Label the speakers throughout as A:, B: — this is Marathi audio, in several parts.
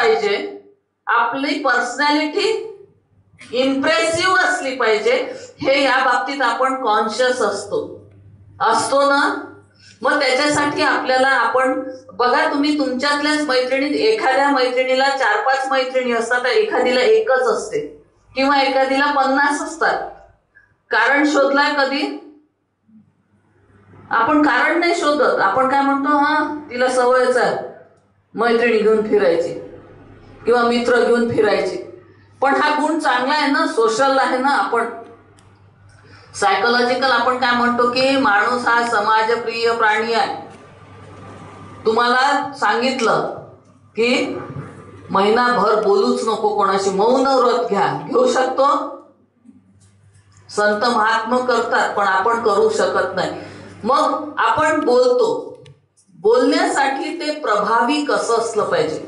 A: पाहिजे, आपली पर्सनॅलिटी इम्प्रेसिव्ह असली पाहिजे, हे या बाबतीत आपण कॉन्शियस असतो ना. मग त्याच्यासाठी आपल्याला आपण बघा, तुम्ही तुमच्यातल्याच मैत्रिणीत एखाद्या मैत्रिणीला 4-5 मैत्रिणी असतात, तर एखादीला एकच असते किंवा एखादीला 50 असतात. कारण शोधलाय कधी? आपण कारण नाही शोधत. आपण काय म्हणतो, हा तिला सवयच आहे मैत्रिणी घेऊन फिरायची किंवा मित्र घेऊन फिरायची. पण हा गुण चांगला आहे ना, सोशल आहे ना. आपण सायकोलॉजिकल आपण काय म्हणतो की माणूस हा समाजप्रिय प्राणी आहे. तुम्हाला सांगितलं की महिनाभर बोलूच नको कोणाशी, मौन व्रत घेऊ शकतो. संत महात्मा करतात, पण आपण करू शकत नाही. मग आपण बोलण्यासाठी ते प्रभावी कसं असलं पाहिजे,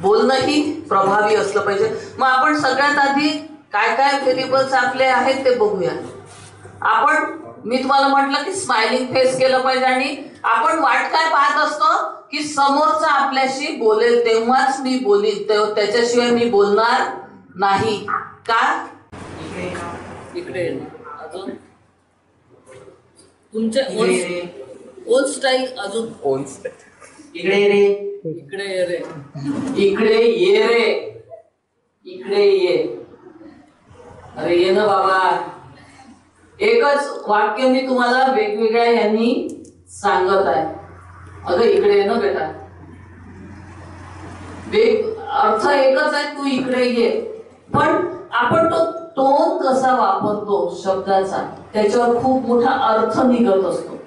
A: बोलणंही प्रभावी असलं पाहिजे. मग आपण सगळ्यात आधी काय काय व्हेरिएबल्स आपले आहेत ते बघूया. मी तुम्हाला म्हटलं की स्माइलिंग फेस केलं पाहिजे, आणि आपण वाट काय पाहत असतो की समोरचा आपल्याशी बोलेल तेव्हाच मी बोलीन, त्याच्याशिवाय मी बोलणार नाही. का? इकडे अजून तुमच्या ओन स्टाईल, अजून ओन स्टाईल. इकडे रे, इकडे ये रे, इकडे ये रे, इकडे ये. अरे ये ना बाबा. एकच वाक्य मी तुम्हाला वेगवेगळ्या यांनी सांगत आहे. अगं इकडे ये ना बेटा. अर्थ एकच आहे, तू इकडे ये. पण आपण तो टोन कसा वापरतो शब्दाचा, त्याच्यावर खूप मोठा अर्थ निघत असतो.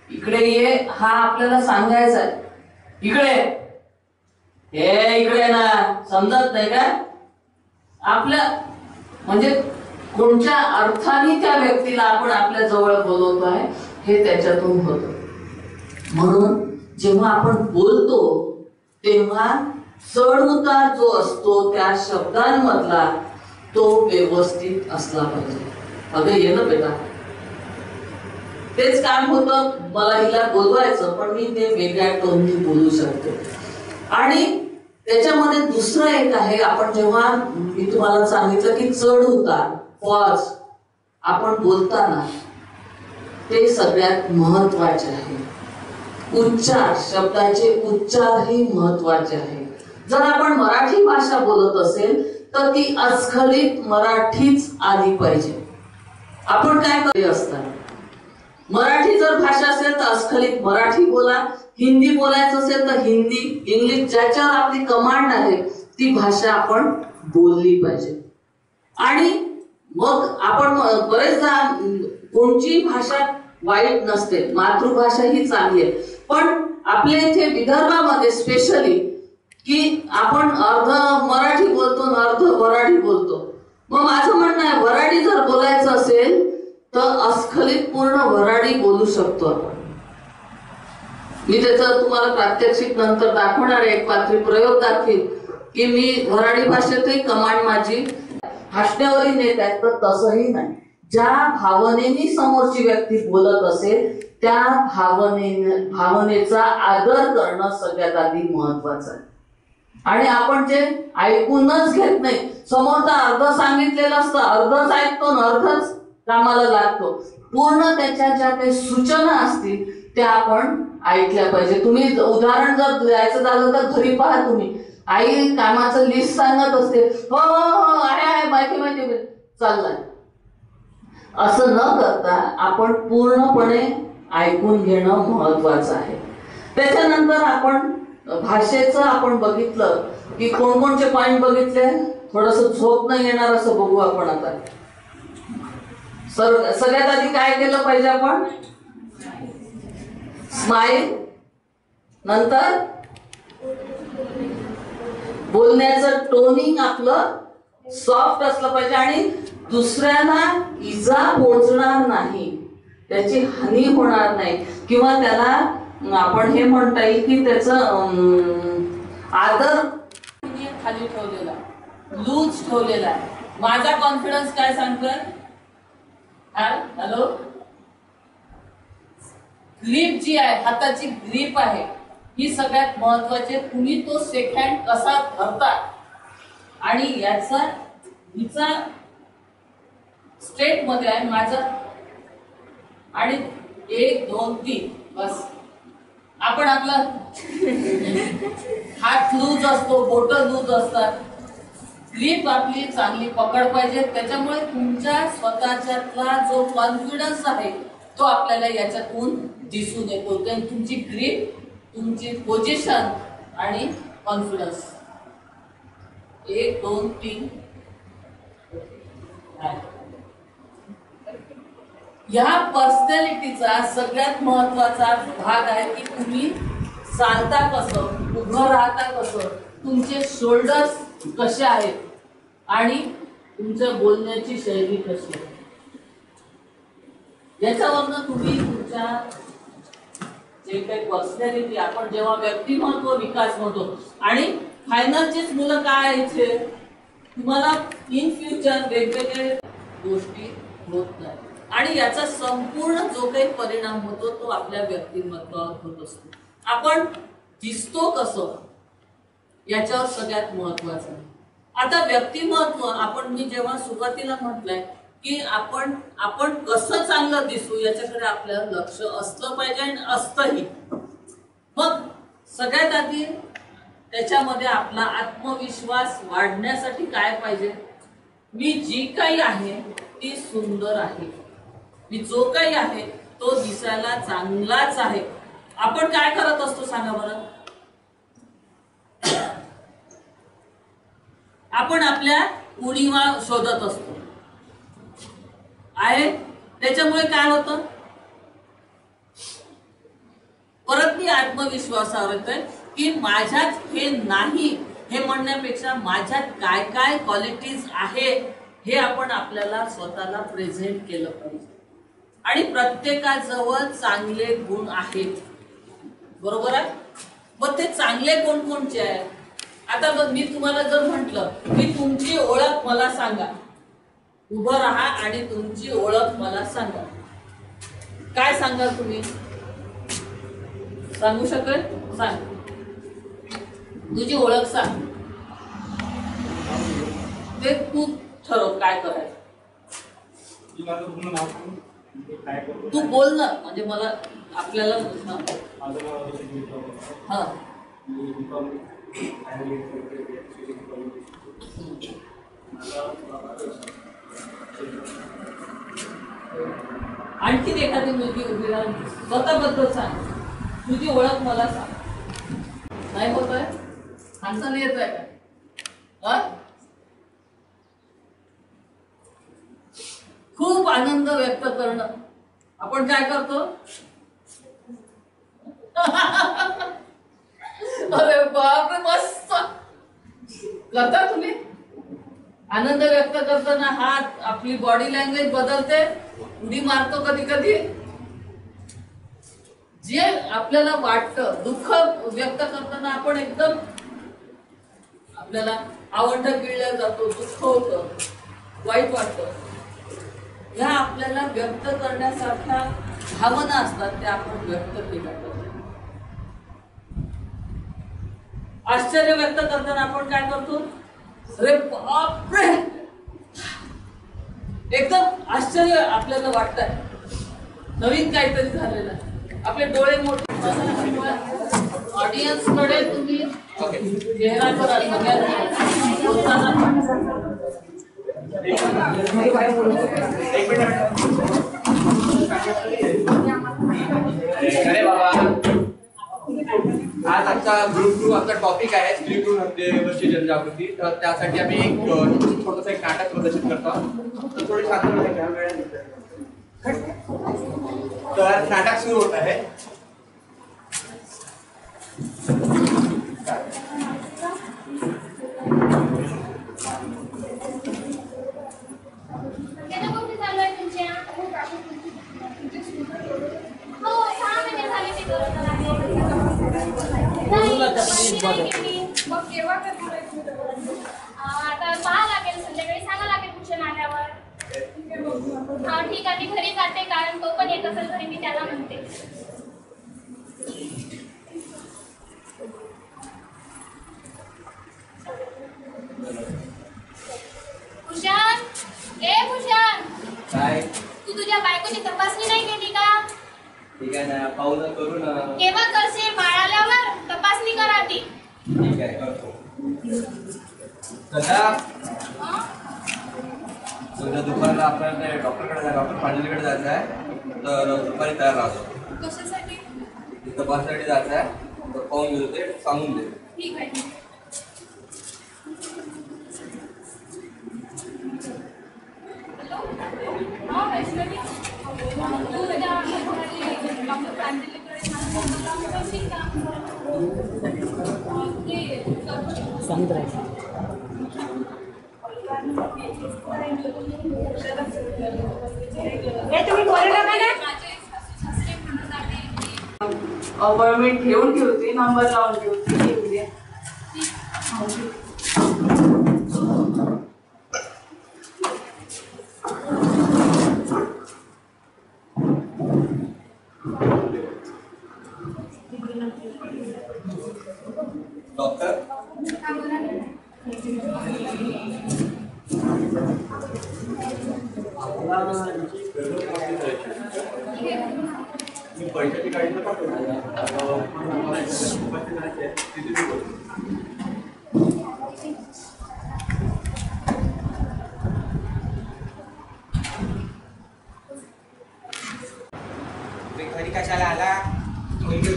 A: इकडे ये हा आपल्याला सांगायचा आहे. इकडे हे, इकडे ना, समजत नाही का? आपल्या म्हणजे कोणत्या अर्थाने त्या व्यक्तीला आपण आपल्या जवळ बोलवतो आहे हे त्याच्यातून होतं. म्हणून जेव्हा आपण बोलतो तेव्हा चढ-उतार जो असतो त्या शब्दांमधला तो व्यवस्थित असला पाहिजे. अगं ये ना बेटा. तेच काम होतं, मला हिला बोलवायचं, पण मी ते वेगळ्या टोननी बोलू शकते. आणि त्याच्यामध्ये दुसरं एक आहे, आपण जेव्हा मी तुम्हाला सांगितलं की चढ-उतार, पॉज आपण बोलताना ते सगळ्यात महत्वाचे आहे. उच्चार, शब्दाचे उच्चारही महत्वाचे आहे. जर आपण मराठी भाषा बोलत असेल तर ती अस्खलित मराठीच आली पाहिजे. आपण काय करत असतात, मराठी जर भाषा असेल तर अस्खलित मराठी बोला, हिंदी बोलायचं असेल तर हिंदी, इंग्लिश, ज्याच्यावर आपली कमांड आहे ती भाषा आपण बोलली पाहिजे. आणि मग आपण बरेचदा कोणची भाषा वाईट नसते, मातृभाषा ही चांगली आहे. पण आपल्या इथे विदर्भामध्ये स्पेशली की आपण अर्ध मराठी बोलतो आणि अर्ध वराठी बोलतो. मग माझं म्हणणं आहे, वराठी जर बोलायचं असेल तर अस्खलित पूर्ण वराठी बोलू शकतो आपण. मी त्याचं तुम्हाला प्रात्यक्षिक नंतर दाखवणार आहे, एक पात्री प्रयोग दाखवेल की मी वराठी भाषेतही कमांड माझी भाषणावरही नेत आहेत. तर तसंही नाही. ज्या भावनेने समोरची व्यक्ती बोलत असेल त्या भावनेचा आदर करणं सगळ्यात आधी महत्वाचं आहे. आणि आपण जे ऐकूनच घेत नाही, समोरचा अर्ध सांगितलेलं असतं, अर्धच ऐकतो आणि अर्धच कामाला लागतो. पूर्ण त्याच्या ज्या काही सूचना असतील त्या आपण ऐकल्या पाहिजे. तुम्ही उदाहरण जर द्यायचं झालं तर घरी पहा, तुम्ही आई कामाचं लिस्ट सांगत असते, हो हो हो आहे माहिती चाललाय. असं न करता आपण पूर्णपणे ऐकून घेणं महत्वाचं आहे. त्याच्यानंतर आपण भाषेचं आपण बघितलं की कोणकोणचे पॉइंट बघितले. थोडस झोप नाही येणार असं बघू आपण आता. सगळ्यात आधी काय केलं पाहिजे आपण, स्माइल. नंतर बोलण्याचं टोनिंग आपलं सॉफ्ट असलं पाहिजे आणि दुसऱ्याला इजा पोहोचणार नाही, त्याची हानी होणार नाही, किंवा त्याला आपण हे म्हणता येईल की त्याचं आदर खाली ठेवलेला, लूज ठेवलेला आहे. माझा कॉन्फिडन्स काय सांगतोय, हॅलो, ग्रीप जी आहे, हाताची ग्रीप आहे ही सगळ्यात महत्वाचे. तुम्ही तो सेकंड कसा धरता आणि याचा हिचा स्ट्रेट मध्ये आहे माझा आणि 1 2 3 बस. आपण आपला हात लूज असतो, बोट लूज असतात, ग्रीप आपली चांगली पकड पाहिजे. त्याच्यामुळे तुमच्या स्वतःच्यातला जो कॉन्फिडन्स आहे तो आपल्याला याच्यातून दिसून येतो. तुमची ग्रीप, तुमची पोझिशन आणि कॉन्फिडन्स. 1 2 3. ह्या पर्सनॅलिटीचा सगळ्यात महत्वाचा भाग आहे की तुम्ही चालता कसं, उभं राहता कसं, तुमचे शोल्डर्स कसे आहेत आणि तुमच्या बोलण्याची शैली कशी आहे. याच्यावरनं तुम्ही तुमच्या जे काही पर्सनॅलिटी, आपण जेव्हा व्यक्तिमत्व विकास म्हणतो आणि फायनलचीच मुलं काय यायचे, तुम्हाला इन फ्युचर वेगवेगळे गोष्टी होत नाही आणि याचा संपूर्ण जो काही परिणाम होतो तो आपल्या व्यक्तिमत्वावर होत असतो. आपण दिसतो कसं याच्यावर सगळ्यात महत्वाचं आहे. आता व्यक्तिमत्व आपण, मी जेव्हा सुरुवातीला म्हटलंय की आपण कसं चांगलं दिसू याच्याकडे आपलं लक्ष असलं पाहिजे आणि असतंही. मग सगळ्यात आधी त्याच्यामध्ये आपला आत्मविश्वास वाढण्यासाठी काय पाहिजे, मी जी काही आहे ती सुंदर आहे, मी जो काही आहे तो दिसायला चांगलाच आहे. आपण काय करत असतो सांगा बरं, आपण आपल्या उणीवा शोधत असतो आहे. त्याच्यामुळे काय होतं, परत मी आत्मविश्वासावर येतोय की माझ्यात हे नाही हे म्हणण्यापेक्षा माझ्यात काय काय क्वालिटीज आहे हे आपण आपल्याला स्वतःला प्रेझेंट केलं पाहिजे. आणि प्रत्येकाजवळ चांगले गुण आहेत, बरोबर आहे. मग ते चांगले गुण कोणते आहेत. आता मी तुम्हाला जर म्हटलं की तुमची ओळख मला सांगा, उभं राहा आणि तुमची ओळख मला सांगा, काय सांगाल तुम्ही, सांगू शकेल, सांग तुझी ओळख सांग. ते तू ठरव काय करायचं, तू बोल ना, म्हणजे मला आपल्याला हा आणखी एखादी मुलगी उभी राहून स्वतःबद्दल सांग, तुझी ओळख मला सांग. नाही होत आहे, सांगता नाही येत आहे का. खूप आनंद व्यक्त करणं, आपण काय करतो, अरे बापरे मस्त करता तुम्ही. आनंद व्यक्त करताना हात, आपली बॉडी लँग्वेज बदलते, उडी मारतो कधी कधी. जे आपल्याला वाटतं, दुःख व्यक्त करताना आपण एकदम आपल्याला आवंढ गिळल्या जातो, दुःख होतं, वाईट वाटतं. ह्या आपल्याला व्यक्त करण्यासारख्या भावना असतात त्या आपण व्यक्त केल्या पाहिजे. आश्चर्य व्यक्त करताना आपण काय करतो, अरे बापरे, एकदम आश्चर्य आपल्याला वाटतंय, नवीन काहीतरी झालेलं आहे. आपले डोळे मोठे, ऑडियन्स कडे तुम्ही चेहरा करा
B: अरे बाबा, आज आमचा ग्रुप 2 आमचा टॉपिक आहे स्त्री भ्रूण हत्येवरची जनजागृती. तर त्यासाठी आम्ही एक छोटंसं एक नाटक प्रदर्शित करतो. तर थोडी शांत घ्या, वेळ. तर नाटक सुरू होत आहे.
C: आता पाहा लागेल, संध्याकाळी सांगा लागेल ट्युशन आल्यावर. हा ठीक आहे, मी घरी जाते, कारण तो पण येत असेल घरी, मी त्याला म्हणते. भूषण,
B: काय
C: तू तुझ्या बायकोची तपासणी नाही केली का?
B: ठीक आहे ना, पाहू ना, करू ना.
C: केव्हा करशील? बाळ आल्यावर तपासणी करा ती.
B: ठीक आहे, करतो. दादा,
C: हं?
B: उद्या दुपारला आपल्याला डॉक्टरकडे जायचं, डॉक्टर पांढरीकडे जायचं आहे, तर दुपारी तयार राहतो.
C: कशासाठी?
B: तपासण्यासाठी जायचं आहे, तर पाहून घेऊ ते, सांगून दे.
C: ठीक आहे. हा, वैष्णवी. तू उद्या डॉक्टर पांढरीकडे करशील का?
D: तुम्ही बोलला का ना? अपॉइंटमेंट घेऊन ठेवते, नंबर लावून ठेवते, येऊ द्या.
B: डॉक्टर, मी पैशाची गाडी तर पाठवतो.
E: घरी कशाला आला? मुलगी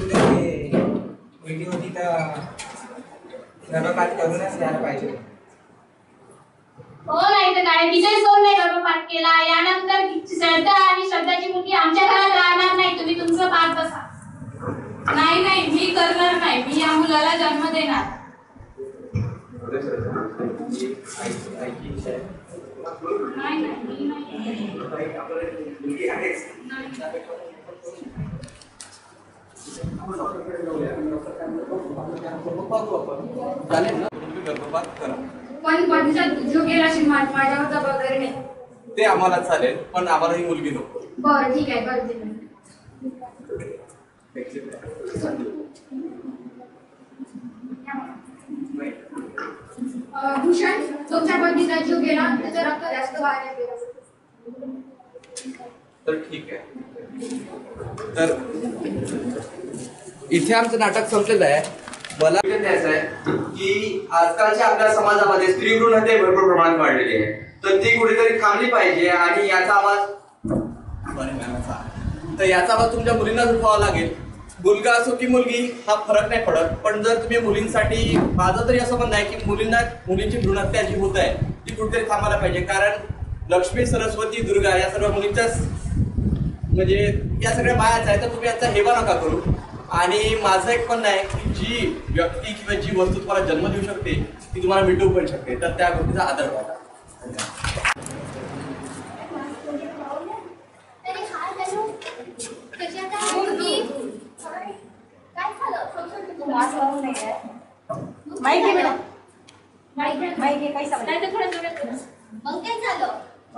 E: होती तर गर्भपात करूनच द्यायला पाहिजे.
C: हो, नाही तर काय, तिचाही सोन नाही गर्भपात केला. यानंतर श्रद्धा आणि श्रद्धाची मुलगी आमच्या घरात राहणार नाही. तुम्ही तुमचं पाठ बसा.
D: नाही नाही, मी करणार नाही. मी या मुलाला जन्म देणार. नाही नाही, मी नाही.
B: चालेल ना, तुम्ही गर्भपात करा.
D: पण पतीचा जो गेला असेल माझ्यावर जबाबदारी नाही.
B: ते आम्हाला चालेल, पण आम्हाला ही मुलगी नको.
D: बरं ठीक आहे, करते मी. भूषण, तुमच्या पतीचा जीव गेला, त्याचं रक्त जास्त वाया गेलं.
B: तर ठीक आहे. तर इथे आमचं नाटक संपलेलं आहे. मला द्यायचं आहे की आजकालच्या आपल्या समाजामध्ये स्त्री भ्रूण हत्या भरपूर प्रमाणात वाढलेली आहे, तर ती कुठेतरी थांबली पाहिजे आणि याचा आवाज तर याचा आवाज तुमच्या मुलींनाच उठवावा लागेल. मुलगा असो की मुलगी हा फरक नाही पडत, पण जर तुम्ही मुलींसाठी, माझं तरी असं म्हणणं आहे की मुलींची भ्रूण हत्या जी होत आहे ती कुठेतरी थांबायला पाहिजे. कारण लक्ष्मी, सरस्वती, दुर्गा या सर्व मुलींच्याच म्हणजे या सगळ्या बायाच आहे, तर तुम्ही याचा हेवा नका करू. आणि माझं एक म्हणणं आहे की जी व्यक्ती किंवा जी वस्तू तुम्हाला जन्म देऊ शकते ती तुम्हाला मिटवू पण शकते, तर त्या गोष्टीचा आदर करा.
D: माहिती आहे मॅडम, माहिती आहे, काही समज
C: नाही तर थोडं जोरात बोला.
F: मग काय झालं?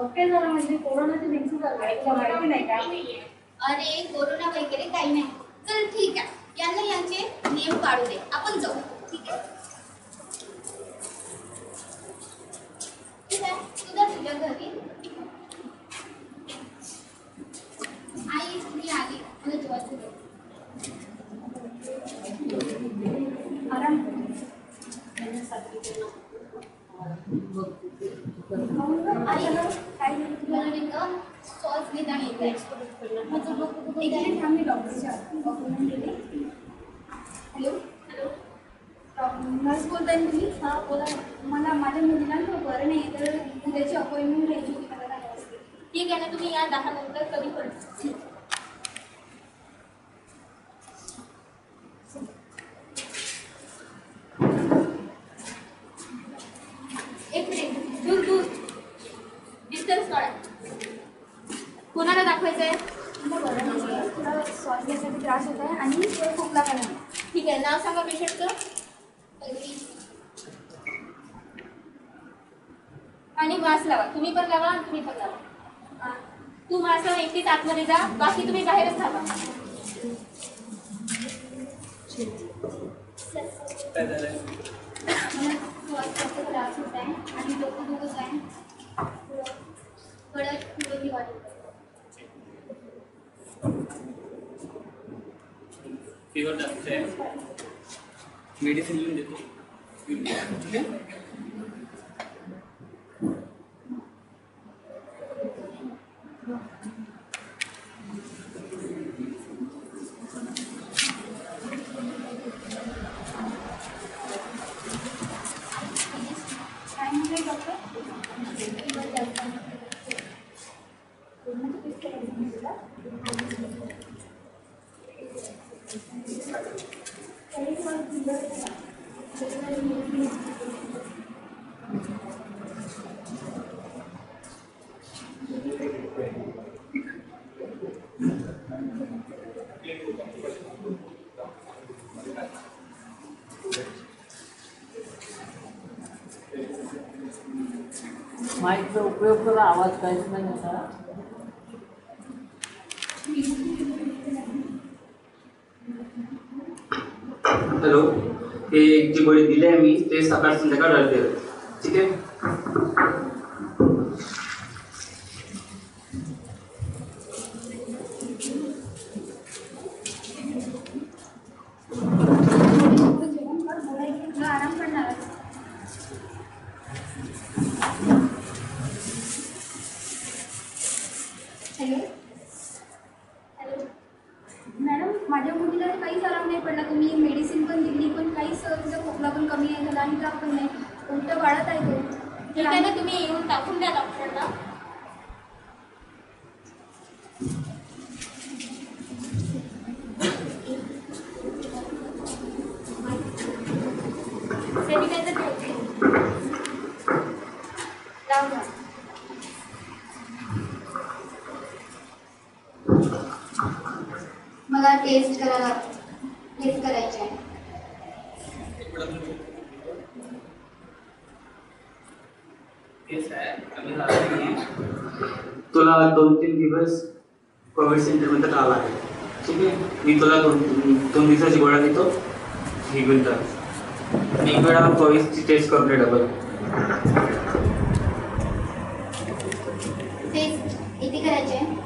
D: ओके झालं म्हणजे कोरोनाची नेमकी माहिती नाही का?
F: अरे कोरोना वगैरे काही नाही. चल ठीक आहे, यांना यांचे नियम काढू दे, आपण जाऊ. ठीक आहे, ठीक आहे, तुझा तुझ्या घरी. आई मी आली, मला जेवायचं दे.
D: आराम
F: आई काय मला नेमकं सॉस निदान येत आहे. माझं डोकं
D: एकदा थांबली डॉक्टरच्या अपॉइंटमेंट दिली. हॅलो नर्स बोलताय ना तुम्ही?
F: हा बोला.
D: मला माझ्या मुलीला बरं नाही, तर उद्याची अपॉइंटमेंट घ्यायची होती मला.
F: ठीक आहे ना, तुम्ही या 10 नंतर कधी पण. एक मिनिट, दूर दूर डिस्टन्स काढा. कोणाला दाखवायचं आहे?
D: बरं नाही, थोडा श्वास घ्यायसाठी त्रास होत आहे आणि खोकला पण आहे.
F: ठीक आहे, नाव सांगा पेशंटचं.
C: आणि मास्क लावा. तुम्ही पण लावा आणि तुम्ही पण लावा. तू मास्क लावा, एकटीच आतमध्ये जा, बाकी तुम्ही बाहेरच थांबा.
B: काय झालंय?
D: मला श्वास घ्यायचा त्रास होत आहे आणि डोकं दुखत आहे.
F: कडक निरोगी वाटेल.
B: फीवर जास्त आहे, मेडिसिन लिहून देतो. ठीक आहे.
F: काय म्हणताय डॉक्टर? फीवर जास्त आहे.
A: माईकचा उपयोग करा, आवाज काहीच नाही होता.
G: हॅलो, हे जी गोळी दिली आहे मी ते सकाळ संध्याकाळ राहते. ठीक आहे.
D: आराम करणार.
F: हॅलो हॅलो
D: मॅडम, माझ्या मुलीला काहीच आराम नाही पडला. तुम्ही मेडिसिन पण दिली पण काहीच तिचा खोकला पण कमी नाही झाला आणि ताप पण नाही. उलट वाढत आहे तो.
F: ठीक आहे ना, तुम्ही येऊन टाकून द्या डॉक्टरला. सॅनिटायझर घ्यायचे. लावून द्या. मला टेस्ट करायची आहे.
B: केस आहे, कमी झाला नाही.
G: तुला 2-3 दिवस कोविड सेंटरमध्ये राहावं लागेल. ठीक आहे. मी तुला 2 दिवसाची गोळ्या देतो. ही घेऊन जा. एक वेळा कोविडची टेस्ट करून दे डबल.
F: टेस्ट किती करायची आहे?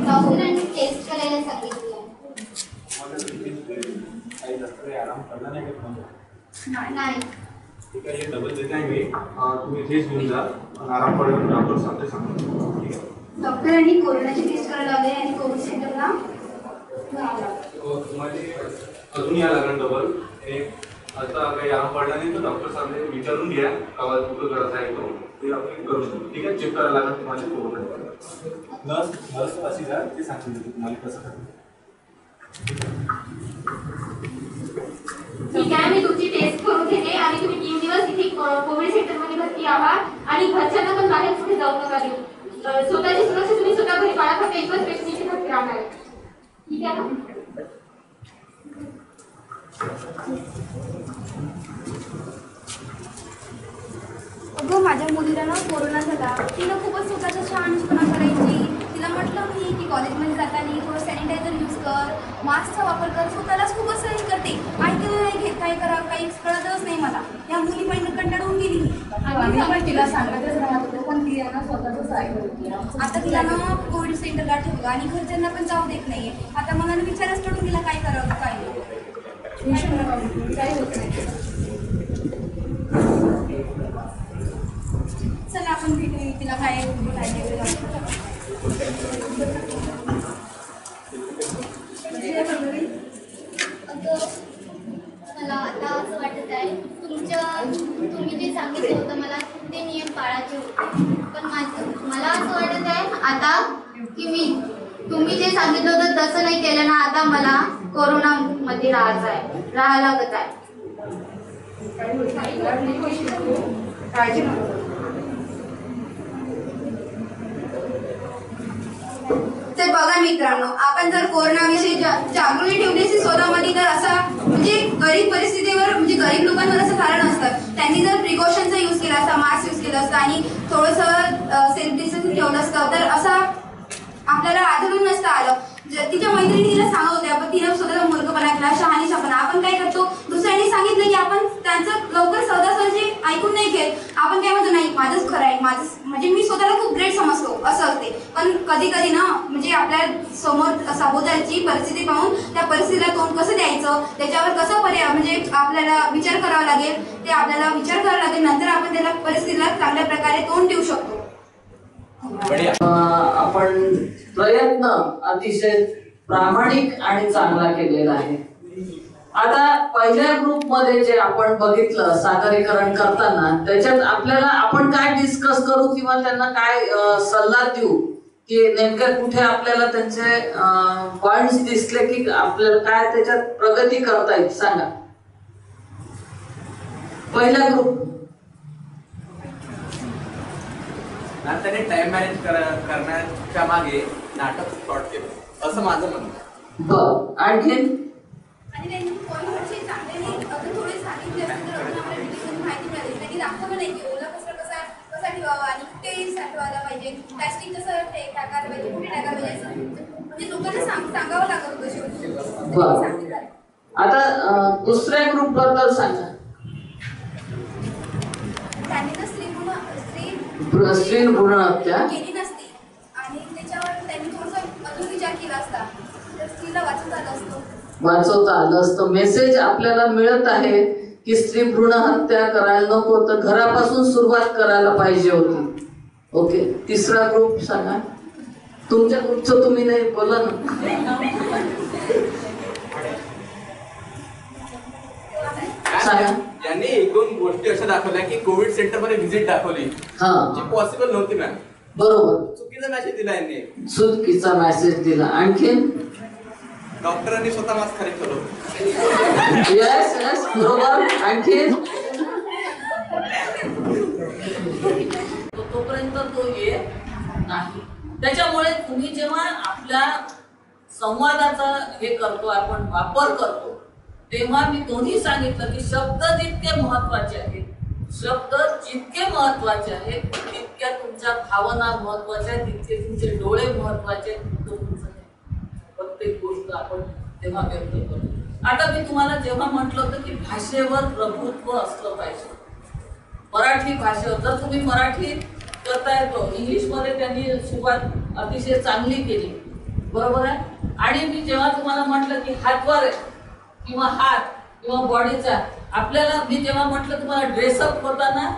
F: डॉक्टरांनी टेस्ट करायला सांगितली नाही.
H: ठीक आहे, हे डबल देत आहे मी. तुम्ही इथेच घेऊन जा. आराम पडेल डॉक्टर सांगते सांगतो. ठीक आहे.
D: डॉक्टरांनी कोरोनाची टेस्ट करायला लावली आणि कोविड सेंटरला
H: तुम्हाला अजून या लागणार डबल. आता काही आराम पडला नाही तर डॉक्टर सांगते विचारून घ्या का कुठं करायचं आहे तो ते आपण करू शकतो. ठीक आहे. चेक करायला लागणार तुम्हाला कोरोना. नर्स अशी जा ते सांगून देतो तुम्हाला कसं करायचं.
C: ठीक आहे, मी तुमची टेस्ट करून घेते आणि तुम्ही 3 दिवस इथे कोविड सेंटरमध्ये भरती आहात आणि घरच्यांना पण बाहेर कुठे जाऊ नका देऊ. स्वतःची सुरक्षा तुम्ही स्वतः घरी बाळा, फक्त एकच व्यक्तीची भरती राहणार आहे. ठीक आहे ना?
D: अगं, माझ्या मुलीला ना कोरोना झाला. तिला खूपच स्वतःचा शहाणपणा करायची. तिला म्हटलं मी की कॉलेजमध्ये जाताना थोडं सॅनिटायझर यूज कर, मास्कचा वापर कर. स्वतःलाच खूपच सहन करते. ऐकलं नाही घेत, काय करा काही कळतच नाही मला. या मुली पहिलं कंटाळून गेली.
A: आम्ही पण तिला सांगतच राहत होतो पण ती यांना स्वतःच ऐकत होती.
D: आता तिला ना कोविड सेंटरला ठेवलं आणि घरच्यांना पण जाऊ देत नाहीये. आता मला विचारच पडून तिला काय करावं काय नाही.
A: काही होत नाही.
D: चला आपण भेटू, तिला काय
F: अगं, मला आता असं वाटत आहे तुम्ही जे सांगितलं होतं मला ते नियम पाळायचे होते. पण मला असं वाटत आहे आता की तुम्ही जे सांगितलं होतं तसं नाही केलं ना, आता मला कोरोनामध्ये राहायला लागत आहे.
D: काळजी नको. तर बघा मित्रांनो, आपण जर कोरोनाविषयी जागृती ठेवली असेल स्वतःमध्ये तर असा म्हणजे गरीब परिस्थितीवर म्हणजे गरीब लोकांवर असं कारण असतं. त्यांनी जर प्रिकॉशनचा यूज केला असता, मास्क यूज केला असता आणि थोडंसं सेल्फ डिस्टन्स ठेवलं असतं तर असा आपल्याला आढळून नसतं आलं. तिच्या मैत्रिणी तिला सांगत होत्या पण तिने स्वतःला मूर्खपणा केला, शहानिशापणा. आपण काय करतो, दुसऱ्यांनी सांगितलं की आपण त्यांचं लवकर सहजासहजी ऐकून नाही घेत. आपण काय म्हणतो, नाही माझंच खरं आहे, माझं म्हणजे मी स्वतःला खूप ग्रेट समजतो असं असते. पण कधी कधी ना म्हणजे आपल्या समोर सभोवतालची परिस्थिती पाहून त्या परिस्थितीला तोंड कसं द्यायचं, त्याच्यावर कसं पर्याय म्हणजे आपल्याला विचार करावा लागेल, ते आपल्याला विचार करावा लागेल. नंतर आपण त्याला परिस्थितीला चांगल्या प्रकारे तोंड देऊ शकतो.
A: आपण प्रयत्न अतिशय प्रामाणिक आणि चांगला केलेला आहे. आता पहिल्या ग्रुपमध्ये जे आपण बघितलं सादरीकरण करताना, त्याच्यात आपल्याला आपण काय डिस्कस करू किंवा त्यांना काय सल्ला देऊ की नेमक्या कुठे आपल्याला त्यांचे पॉइंट्स दिसले की आपल्याला काय त्याच्यात प्रगती करता येईल, सांगा. पहिला ग्रुप
B: त्याने टाइम मॅनेज करण्याच्या मागे नाटक शॉर्ट केलं असं माझं म्हणणं आहे.
A: बर, आणखीन
D: आणि त्यांनी पॉईंटचे चांगले अजून थोडे सांगितले असते तर अजून आपल्याला डिटेलमध्ये माहिती मिळाली. त्यांनी दाखवलं नाही की ओला कसा ठेवावा आणि कुठे साठवायला पाहिजे, प्लॅस्टिक कसं टाकायला पाहिजे, कुठे टाकायला पाहिजे, म्हणजे लोकांना सांगावं लागत होतं शेवटी.
A: बर, आता दुसऱ्या ग्रुप बद्दल सांगा.
D: त्यांनी तर
A: स्त्री भ्रूण हत्या
D: केली नसती आणि त्याच्यावर त्यांनी थोडंसं अजून विचार केला असता तर स्त्रीला वाचवता आलं असतं. मेसेज आपल्याला मिळत आहे की स्त्री भ्रूण हत्या करायला नको, तर घरापासून सुरुवात करायला पाहिजे होती. ओके, तिसरा ग्रुप सांगा. तुमच्या ग्रुपचं तुम्ही नाही बोला ना.
B: यांनी एक दोन गोष्टी अशा दाखवल्या की कोविड सेंटर मध्ये व्हिजिट दाखवली जी पॉसिबल नव्हती मॅम.
A: बरोबर,
B: चुकीचा मेसेज दिला यांनी,
A: चुकीचा मेसेज दिला. आणखीन
B: डॉक्टरांनी स्वतः मास्क खरेदी केलं.
A: येस येस, बरोबर. आणखीन तोपर्यंत तो येत नाही. त्याच्यामुळे तुम्ही जेव्हा आपल्या संवादाचा हे करतो, आपण वापर करतो, तेव्हा मी दोन्ही सांगितलं की शब्द जितके महत्वाचे आहेत, शब्द जितके महत्वाचे आहेत, तितक्या तुमच्या भावना महत्वाच्या आहेत, तितके तुमचे डोळे महत्वाचे आहेत. तुमचं प्रत्येक गोष्ट आपण तेव्हा व्यक्त करतो. आता मी तुम्हाला जेव्हा म्हटलं होतं की भाषेवर प्रभुत्व असलं पाहिजे, मराठी भाषेवर. जर तुम्ही मराठी करता येतो, इंग्लिशमध्ये त्यांनी सुरुवात अतिशय चांगली केली, बरोबर आहे. आणि मी जेव्हा तुम्हाला म्हटलं की हातवर किंवा हात किंवा बॉडीचा, आपल्याला मी जेव्हा म्हटलं तुम्हाला ड्रेसअप होताना,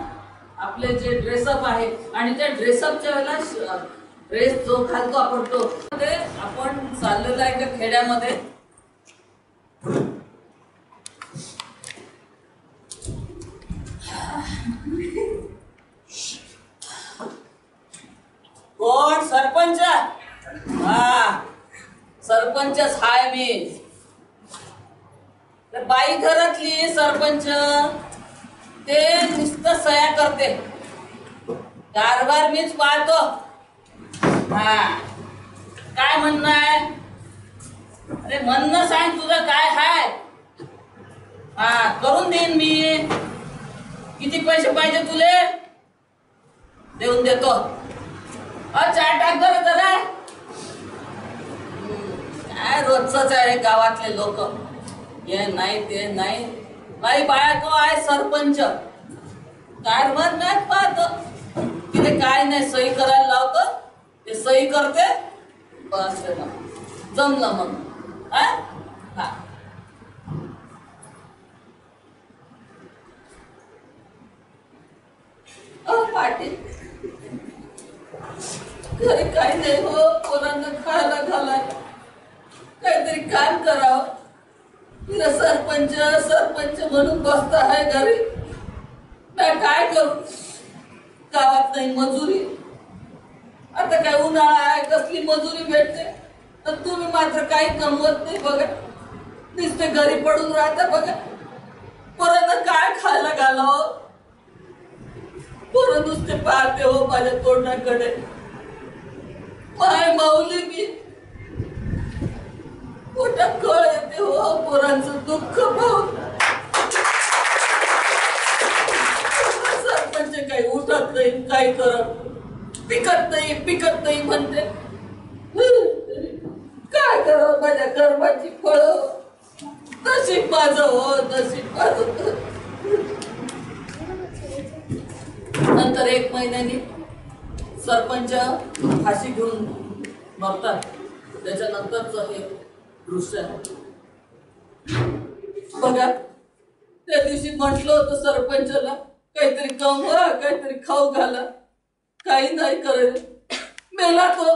A: आपले जे ड्रेसअप आहे आणि त्या ड्रेसअपच्या वेळेला ड्रेस जो घालतो आपण तो, आपण चाललेला आहे का खेड्यामध्ये, कोण सरपंच? हा, सरपंचच हाय मी. बाई घरातली सरपंच ते नुसतं सह्या करते, कारभार मीच पाहतो. हा, काय म्हणणं आहे? अरे म्हणणं सांग, तुझं काय हाय? हा, करून देईन मी. किती पैसे पाहिजे तुले? देऊन देतो. चार टाक जरा. काय रोजच आहे गावातले लोक, हे नाही ते नाही. बाई बाळको आहे सरपंच, कारभार नाही पाहतो. तिथे काय नाही, सही करायला लावतो, ते सही करते, बस जमलं मग. हा, पाटील घरी काय नाही हो, पोरांना खायला घालाय, काहीतरी काम करावं. तिला सरपंच सरपंच म्हणून बसता आहे घरी. मी काय करू, गावात नाही मजुरी. आता काय उन्हाळा आहे, कसली मजुरी भेटते, तर तुम्ही मात्र काही कमवत नाही बघा, नुसते घरी पडून राहता बघा. पोरांना काय खायला घालावं, पोरं नुसते पाहते हो माझ्या तोंडाकडे. माय माऊली मी पोटात कळ येते हो पोरांचं दुःख पाहून. सरपंच काही उठत नाही, काही करत, पिकत नाही म्हणते. माझ्या कर्माची फळ, नशीब माझं हो, नशीब माझं. नंतर 1 महिन्यानी सरपंच फाशी घेऊन मरतात. त्याच्यानंतरच हे दृश्य आहे बघा. त्या दिवशी म्हटलं होतं सरपंचाला काहीतरी कमवा, काहीतरी खाऊ घाला, काही नाही करायला. मेला तो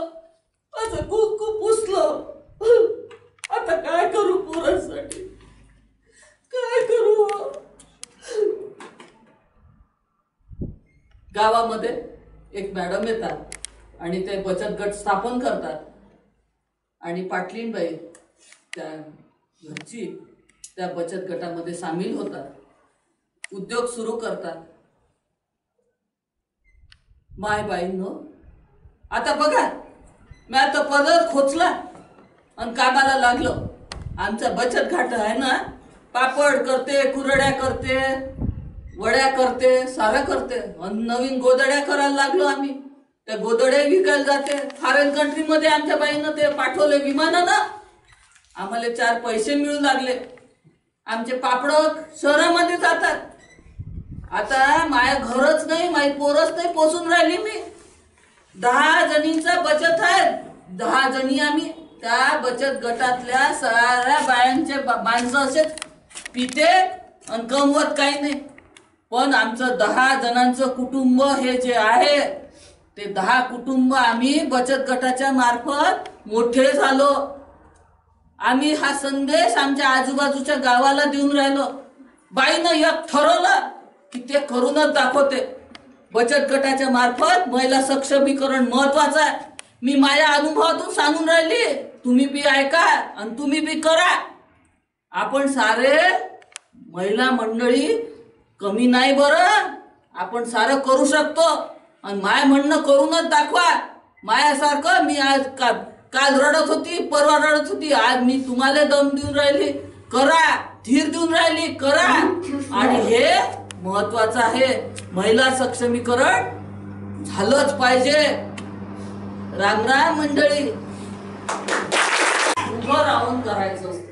A: असं खूप पुसलं. आता काय करू पोरांसाठी, काय करू. गावामध्ये एक मॅडम येतात आणि ते बचत गट स्थापन करतात आणि पाटलीनबाई त्या घरची त्या बचत गटामध्ये सामील होतात, उद्योग सुरू करतात. माय बाईंनो, आता बघा, मी आता पदर खोचला आणि कामाला लागलो. आमचा बचत गट आहे ना, पापड करते, कुरड्या करते, वड्या करते, सारं करते. आणि नवीन गोदड्या करायला लागलो आम्ही. त्या गोदड्या विकायला जाते. फॉरेन कंट्रीमध्ये आमच्या बाईनं ते पाठवले विमानानं. आम्हाला 4 पैसे मिळू लागले. आमचे पापड शहरामध्ये जातात. आता माझ्या घरच नाही, माझी पोरच नाही पोचून राहिली. मी 10 जणींचा बचत आहे. 10 जणी आम्ही त्या बचत गटातल्या साऱ्या बायांचे माणसं असे पिते आणि कमवत काही नाही. पण आमचं 10 जणांचं कुटुंब हे जे आहे ते 10 कुटुंब आम्ही बचत गटाच्या मार्फत मोठे झालो. आम्ही हा संदेश आमच्या आजूबाजूच्या गावाला देऊन राहिलो. बाईनं एक ठरवलं की ते करूनच दाखवते. बचत गटाच्या मार्फत महिला सक्षमीकरण महत्वाचं आहे. मी माझ्या अनुभवातून सांगून राहिली, तुम्ही बी ऐका आणि तुम्ही बी करा. आपण सारे महिला मंडळी कमी नाही बरं, आपण सारं करू शकतो. आणि माय म्हणणं करूनच दाखवा. मायासारखं मी आज काल रडत होती, परवा रडत होती, आज मी तुम्हाला दम देऊन राहिली. करा, धीर देऊन राहिली, करा. आणि हे महत्वाचं आहे, महिला सक्षमीकरण झालंच पाहिजे. राम राम मंडळी. उभं राहून करायचं असतं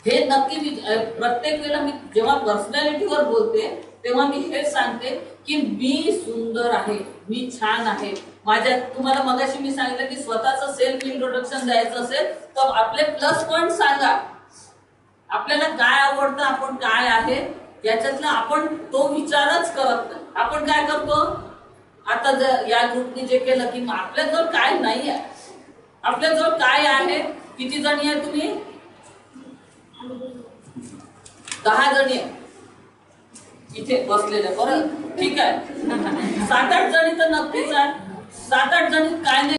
A: हे नक्की. प्रत्येक वेळेला मी जेव्हा पर्सनॅलिटीवर बोलते तेव्हा मी हेच सांगते की मी सुंदर आहे, मी छान आहे. माझ्या तुम्हाला मगाशी मी सांगितलं की स्वतःचं सेल्फ इंट्रोडक्शन द्यायचं असेल तर आपले प्लस पॉइंट सांगा. आपल्याला काय आवडतं, आपण काय आहे याच्यातला आपण तो विचारच करत नाही. आपण काय करतो, आता जर या ग्रुपने जे केलं की आपल्याजवळ काय नाही आहे, आपल्याजवळ काय आहे. किती जणी आहे तुम्ही? 10 जणी आहे इथे बसलेल्या. बरं, ठीक आहे. 7-8 जणी तर नक्कीच आहे. 7-8 जणी काय नाही,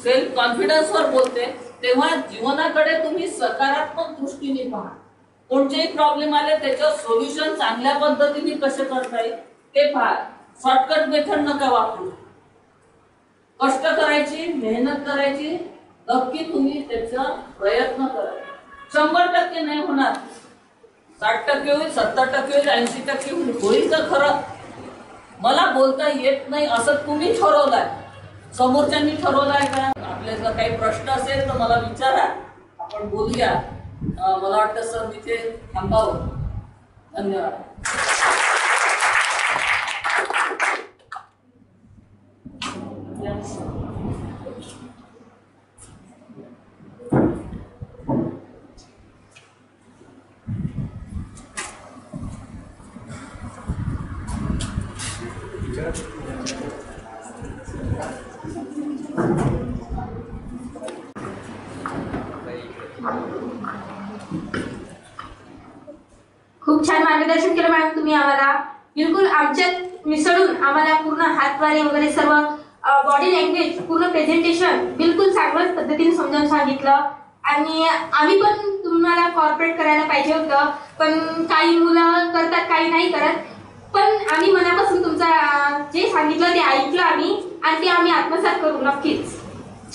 A: सेल्फ कॉन्फिडन्स वर बोलते. तेव्हा जीवनाकडे तुम्ही सकारात्मक दृष्टीने पहा. कोणतेही प्रॉब्लेम आले त्याच्यावर सोल्युशन चांगल्या पद्धतीने कसे करता येईल ते पहा. शॉर्टकट मेथड नका वापरू. कष्ट करायची, मेहनत करायची, नक्की तुम्ही त्याचा प्रयत्न करा. 100% नाही होणार, 60% होईल, 70% होईल, 80% होईल. होईल तर खरं. मला बोलता येत नाही असं तुम्ही ठरवलंय, समोरच्यांनी ठरवलंय का? आपल्याला काही प्रश्न असेल तर मला विचारा, आपण बोलूया. मला वाटतं सर तिथे थांबावं. धन्यवाद.
C: खूप छान मार्गदर्शन केलं मॅडम तुम्ही आम्हाला. बिलकुल आमच्यात मिसळून आम्हाला पूर्ण हातवारे वगैरे सर्व बॉडी लँग्वेज पूर्ण प्रेझेंटेशन बिलकुल चांगल्याच पद्धतीने समजावून सांगितलं. आणि आम्ही पण तुम्हाला कॉर्पोरेट करायला पाहिजे होतं, पण काही मुलं करतात, काही नाही करत. पण आम्ही मनापासून तुमचा जे सांगितलं ते ऐकलं आम्ही आणि ते आम्ही आत्मसात करू नक्कीच.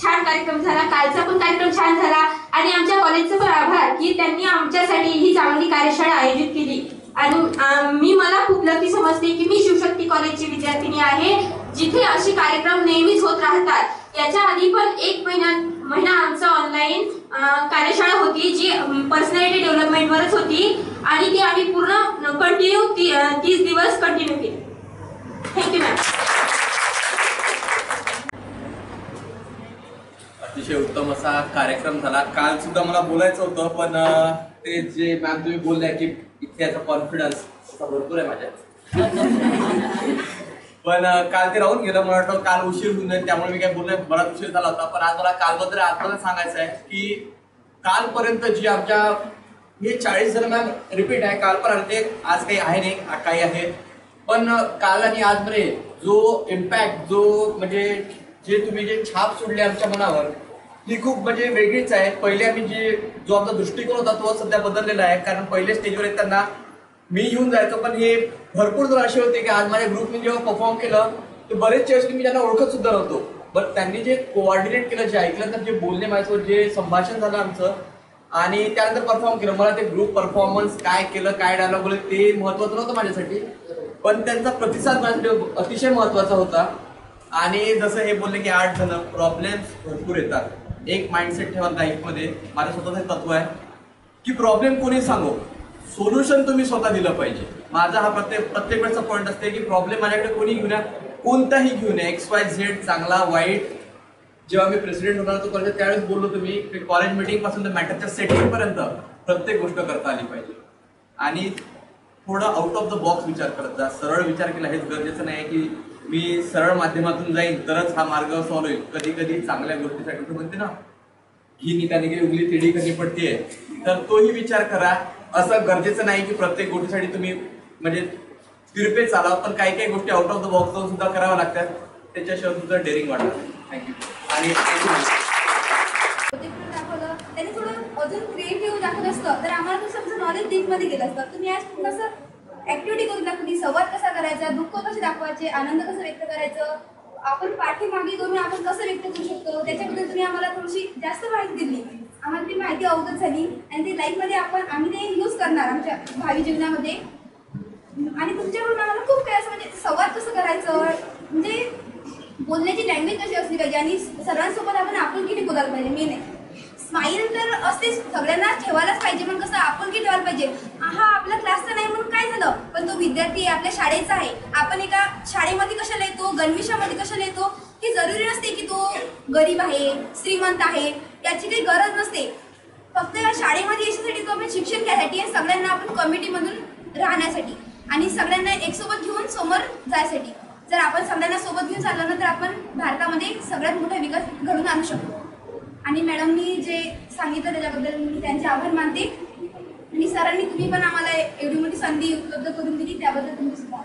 C: छान कार्यक्रम झाला, कालचा पण कार्यक्रम छान झाला. आणि आमच्या कॉलेजचं पण आभार की त्यांनी आमच्यासाठी ही चांगली कार्यशाळा आयोजित केली. आणि मला खूप लकी समजते की मी शिवशक्ती कॉलेजची विद्यार्थिनी आहे, जिथे असे कार्यक्रम नेहमीच होत राहतात. याच्या आधी पण एक महिना आमचं ऑनलाईन कार्यशाळा होती जी पर्सनॅलिटी डेव्हलपमेंटवरच होती आणि ती आम्ही पूर्ण कंटिन्यू 30 दिवस कंटिन्यू केली. Thank you ma'am.
B: अतिशय उत्तम असा कार्यक्रम झाला. काल सुद्धा मला बोलायचं होतं पण ते जे मॅम तुम्ही बोललाय की इथे याचा कॉन्फिडन्स भरपूर आहे माझ्यात पण काल ते राहून गेलं. मला वाटतं काल उशीर होऊन जाईल त्यामुळे मी काय बोललोय, बराच उशीर झाला होता. पण आज मला कालबद्दल आत्ताच सांगायचं आहे की कालपर्यंत जी आमच्या हे 40 जण मॅम रिपीट आहे. काल पण आले ते, आज काही आहे नाही, काही आहे. पण काल आणि आजमध्ये जो इम्पॅक्ट जो म्हणजे जे तुम्ही जे छाप सोडली आमच्या मनावर ही खूप म्हणजे वेगळीच आहे. पहिले आम्ही जो आमचा दृष्टिकोन होता तो सध्या बदललेला आहे. कारण पहिले स्टेजवर येताना मी येऊन जायचो पण हे भरपूर जण असे होते की आज माझ्या ग्रुपने जेव्हा परफॉर्म केलं तर बरेचसे असे मी त्यांना ओळखत सुद्धा नव्हतो. बट त्यांनी जे कोऑर्डिनेट केलं, जे ऐकल्यानंतर जे बोलणे माझ्यासोबत जे संभाषण झालं आमचं आणि त्यानंतर परफॉर्म केलं, मला ते ग्रुप परफॉर्मन्स काय केलं, काय डायलॉग बोलले ते महत्वाचं नव्हतं माझ्यासाठी, पण त्यांचा प्रतिसाद माझ्यासाठी अतिशय महत्वाचा होता. आणि जसं हे बोलले की 8 जण, प्रॉब्लेम्स भरपूर येतात. एक माइंडसेट ठेवा लाईफमध्ये. माझं स्वतःचं तत्व आहे की प्रॉब्लेम कोणी सांगो, सोल्युशन तुम्ही स्वतः दिलं पाहिजे. माझा हा प्रत्येक वेळेचा पॉईंट असते की प्रॉब्लेम माझ्याकडे कोणी घेऊन या, कोणताही घेऊन या, XYZ, चांगला वाईट. जेव्हा मी प्रेसिडेंट होणार तो कॉलेज त्यावेळेस बोललो तुम्ही की कॉलेज मिटिंग पासून तर मॅटरच्या सेटिंग पर्यंत प्रत्येक गोष्ट करता आली पाहिजे. आणि थोडं आउट ऑफ द बॉक्स विचार करत जा. सरळ विचार केला हेच गरजेचं नाही की मी सरळ माध्यमातून जाईन तरच हा मार्ग सॉल्व्ह होईल. कधी कधी चांगल्या गोष्टीसाठी तू म्हणते ना ही निकाली गेली उगली तिडी कधी पडतीये, तर तोही विचार करा. असं गरजेचं नाही की प्रत्येक गोष्टीसाठी तुम्ही म्हणजे तिरपे चाला, पण काही काही गोष्टी आउट ऑफ द बॉक्स जाऊन सुद्धा कराव्या लागतात. त्याच्याशिवाय तुझं डेअरिंग वाढणार. थँक्यू. आणि
D: दाखवलं त्यांनी थोडं अजून क्रिएटिव्ह दाखवलं असतं तर आम्हाला तुमचं आमचं नॉलेज डीपमध्ये गेलं असतं. तुम्ही आज कसं ऍक्टिव्हिटी करून दाखवली, संवाद कसा करायचा, दुःख कसे दाखवायचे, आनंद कसं व्यक्त करायचं, आपण पाठीमागे करून आपण कसं व्यक्त करू शकतो त्याच्याबद्दल तुम्ही आम्हाला थोडीशी जास्त माहिती दिली. आम्हाला ती माहिती अवगत झाली आणि ती लाईफमध्ये आम्ही ते यूज करणार आमच्या भावी जीवनामध्ये. आणि तुमच्याकडून आम्हाला खूप काही असं म्हणजे संवाद कसं करायचं, म्हणजे बोलण्याची लँग्वेज कशी असली पाहिजे आणि सर्वांसोबत आपण आपुलकीने बोलायला पाहिजे. मेन आहे स्माईल तर असतेच, सगळ्यांना ठेवायलाच पाहिजे, पण कसं आपुलकी ठेवायला पाहिजे. हा आपला क्लासचा नाही म्हणून काय झालं, पण तो विद्यार्थी आपल्या शाळेचा आहे. आपण एका शाळेमध्ये कशाला येतो, गणवेशामध्ये कशाला येतो, हे जरुरी नसते की तो गरीब आहे, श्रीमंत आहे, याची काही गरज नसते. फक्त या शाळेमध्ये याच्यासाठी तो आपण शिक्षण घ्यायसाठी आणि सगळ्यांना आपण कमिटीमधून राहण्यासाठी आणि सगळ्यांना एकसोबत घेऊन समोर जायसाठी. जर आपण सगळ्यांना सोबत घेऊन चाललो ना तर आपण भारतामध्ये सगळ्यात मोठा विकास घडवून आणू शकतो. आणि मॅडमनी जे सांगितलं त्याच्याबद्दल मी त्यांचे आभार मानते. आणि सरांनी तुम्ही पण आम्हाला एवढी मोठी संधी उपलब्ध करून दिली त्याबद्दल तुमचे सुद्धा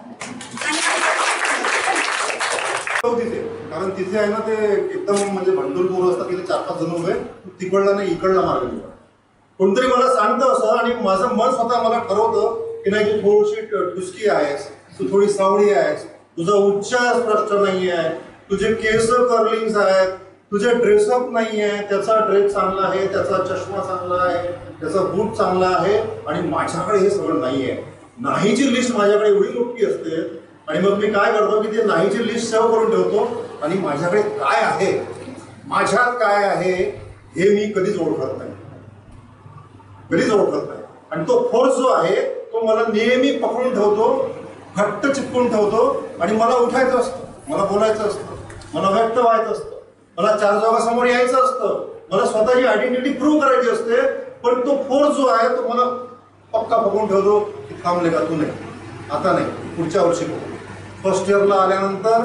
I: तिथे कारण तिथे आहे ना ते एकदम म्हणजे भंडूर पोरं असतात, तिथे 4-5 जण उभे, तिकडला नाही इकडला मार्ग निवड. कोणतरी मला सांगतं असं आणि माझं मन स्वतः मला ठरवतं की नाही तू थोडीशी ठुसकी आहेस, तू थोडी सावळी आहेस, तुझा उच्चार स्पष्ट नाही आहे, तुझे केस कर्लिंग्स आहेत, तुझे ड्रेसअप नाही आहे, त्याचा ड्रेस चांगला आहे, त्याचा चष्मा चांगला आहे, त्याचा बूट चांगला आहे आणि माझ्याकडे हे सगळं नाही आहे. नाहीची लिस्ट माझ्याकडे एवढी मोठी असते आणि मग मी काय करतो की ते नाहीची लिस्ट सेव्ह करून ठेवतो आणि माझ्याकडे काय आहे, माझ्यात काय आहे हे मी कधीच ओळखत नाही, कधीच ओळखत नाही. आणि तो फोर्स जो आहे तो मला नेहमी पकडून ठेवतो, घट्ट चिपकून ठेवतो आणि मला उठायचं असतं, मला बोलायचं असतं, मला व्यक्त व्हायचं असतं, मला 4 जगासमोर यायचं असतं, मला स्वतःची आयडेंटिटी प्रूव्ह करायची असते. पण तो फोर्स जो आहे तो मला पक्का पकडून ठेवतो की थांबले का तू नाही, आता नाही, पुढच्या वर्षी. फर्स्ट इयरला आल्यानंतर